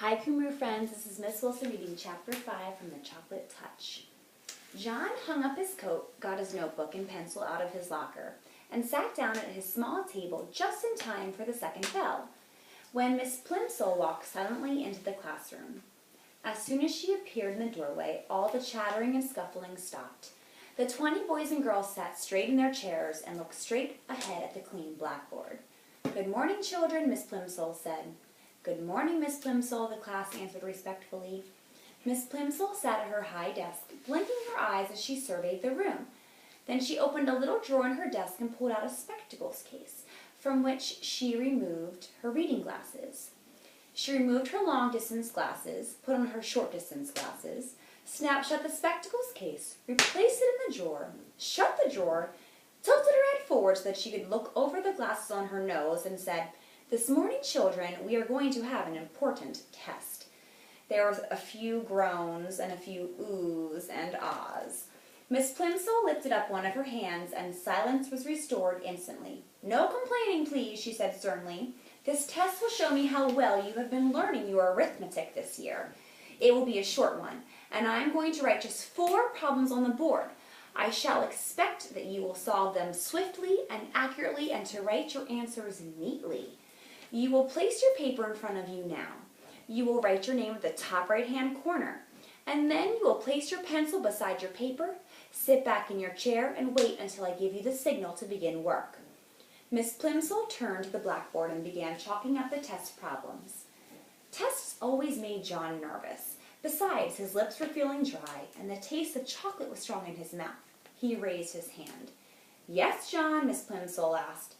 Hi Cumru friends, this is Miss Wilson reading Chapter 5 from The Chocolate Touch. John hung up his coat, got his notebook and pencil out of his locker, and sat down at his small table just in time for the second bell, when Miss Plimsoll walked silently into the classroom. As soon as she appeared in the doorway, all the chattering and scuffling stopped. The 20 boys and girls sat straight in their chairs and looked straight ahead at the clean blackboard. "Good morning, children," Miss Plimsoll said. "Good morning, Miss Plimsoll," the class answered respectfully. Miss Plimsoll sat at her high desk, blinking her eyes as she surveyed the room. Then she opened a little drawer in her desk and pulled out a spectacles case, from which she removed her reading glasses. She removed her long-distance glasses, put on her short-distance glasses, snapped shut the spectacles case, replaced it in the drawer, shut the drawer, tilted her head forward so that she could look over the glasses on her nose, and said, "This morning, children, we are going to have an important test." There were a few groans and a few oohs and ahs. Miss Plimsoll lifted up one of her hands, and silence was restored instantly. "No complaining, please," she said sternly. "This test will show me how well you have been learning your arithmetic this year. It will be a short one, and I am going to write just 4 problems on the board. I shall expect that you will solve them swiftly and accurately and to write your answers neatly. You will place your paper in front of you now. You will write your name at the top right-hand corner, and then you will place your pencil beside your paper, sit back in your chair, and wait until I give you the signal to begin work." Miss Plimsoll turned to the blackboard and began chalking up the test problems. Tests always made John nervous. Besides, his lips were feeling dry, and the taste of chocolate was strong in his mouth. He raised his hand. "Yes, John?" Miss Plimsoll asked.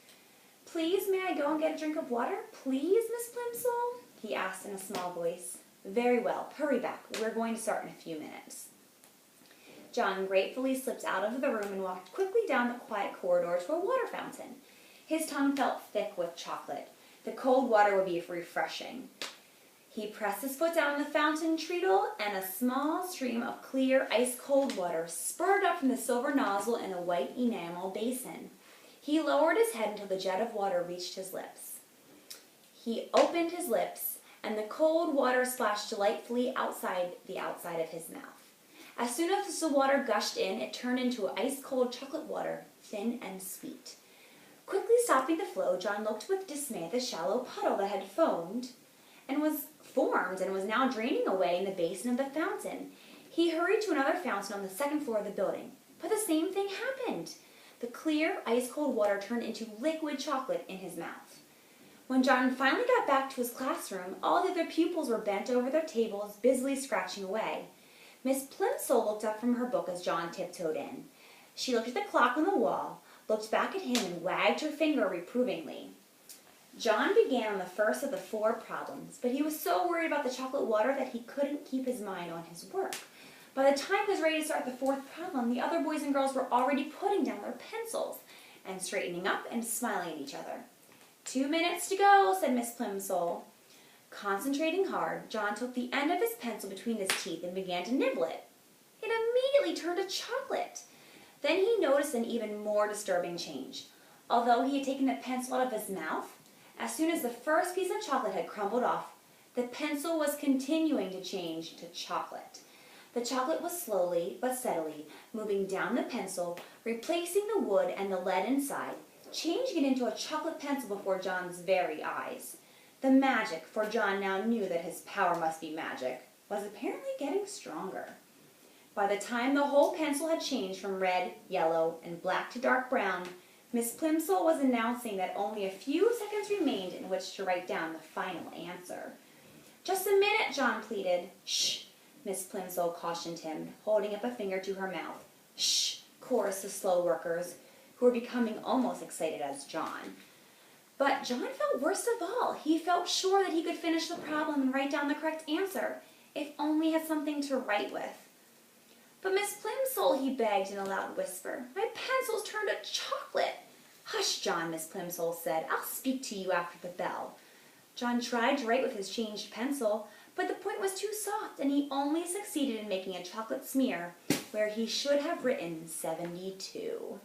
"Please, may I go and get a drink of water? Please, Miss Plimsoll?" he asked in a small voice. "Very well. Hurry back. We're going to start in a few minutes." John gratefully slipped out of the room and walked quickly down the quiet corridor to a water fountain. His tongue felt thick with chocolate. The cold water would be refreshing. He pressed his foot down on the fountain treadle, and a small stream of clear, ice-cold water spurted up from the silver nozzle in a white enamel basin. He lowered his head until the jet of water reached his lips. He opened his lips, and the cold water splashed delightfully outside the outside of his mouth. As soon as the water gushed in, it turned into ice-cold chocolate water, thin and sweet. Quickly stopping the flow, John looked with dismay at the shallow puddle that had formed and was now draining away in the basin of the fountain. He hurried to another fountain on the second floor of the building, but the same thing happened. The clear, ice-cold water turned into liquid chocolate in his mouth. When John finally got back to his classroom, all the other pupils were bent over their tables, busily scratching away. Miss Plimsoll looked up from her book as John tiptoed in. She looked at the clock on the wall, looked back at him, and wagged her finger reprovingly. John began on the first of the 4 problems, but he was so worried about the chocolate water that he couldn't keep his mind on his work. By the time he was ready to start the 4th problem, the other boys and girls were already putting down their pencils and straightening up and smiling at each other. 2 minutes to go," said Miss Plimsoll. Concentrating hard, John took the end of his pencil between his teeth and began to nibble it. It immediately turned to chocolate. Then he noticed an even more disturbing change. Although he had taken the pencil out of his mouth, as soon as the first piece of chocolate had crumbled off, the pencil was continuing to change to chocolate. The chocolate was slowly but steadily moving down the pencil, replacing the wood and the lead inside, changing it into a chocolate pencil before John's very eyes. The magic, for John now knew that his power must be magic, was apparently getting stronger. By the time the whole pencil had changed from red, yellow, and black to dark brown, Miss Plimsoll was announcing that only a few seconds remained in which to write down the final answer. "Just a minute," John pleaded. "Shh," Miss Plimsoll cautioned him, holding up a finger to her mouth. "Shh," chorused the slow workers, who were becoming almost excited as John. But John felt worst of all. He felt sure that he could finish the problem and write down the correct answer, if only he had something to write with. "But Miss Plimsoll," he begged in a loud whisper, "my pencil's turned to chocolate." "Hush, John," Miss Plimsoll said. "I'll speak to you after the bell." John tried to write with his changed pencil, but the point was too soft, and he only succeeded in making a chocolate smear where he should have written 72.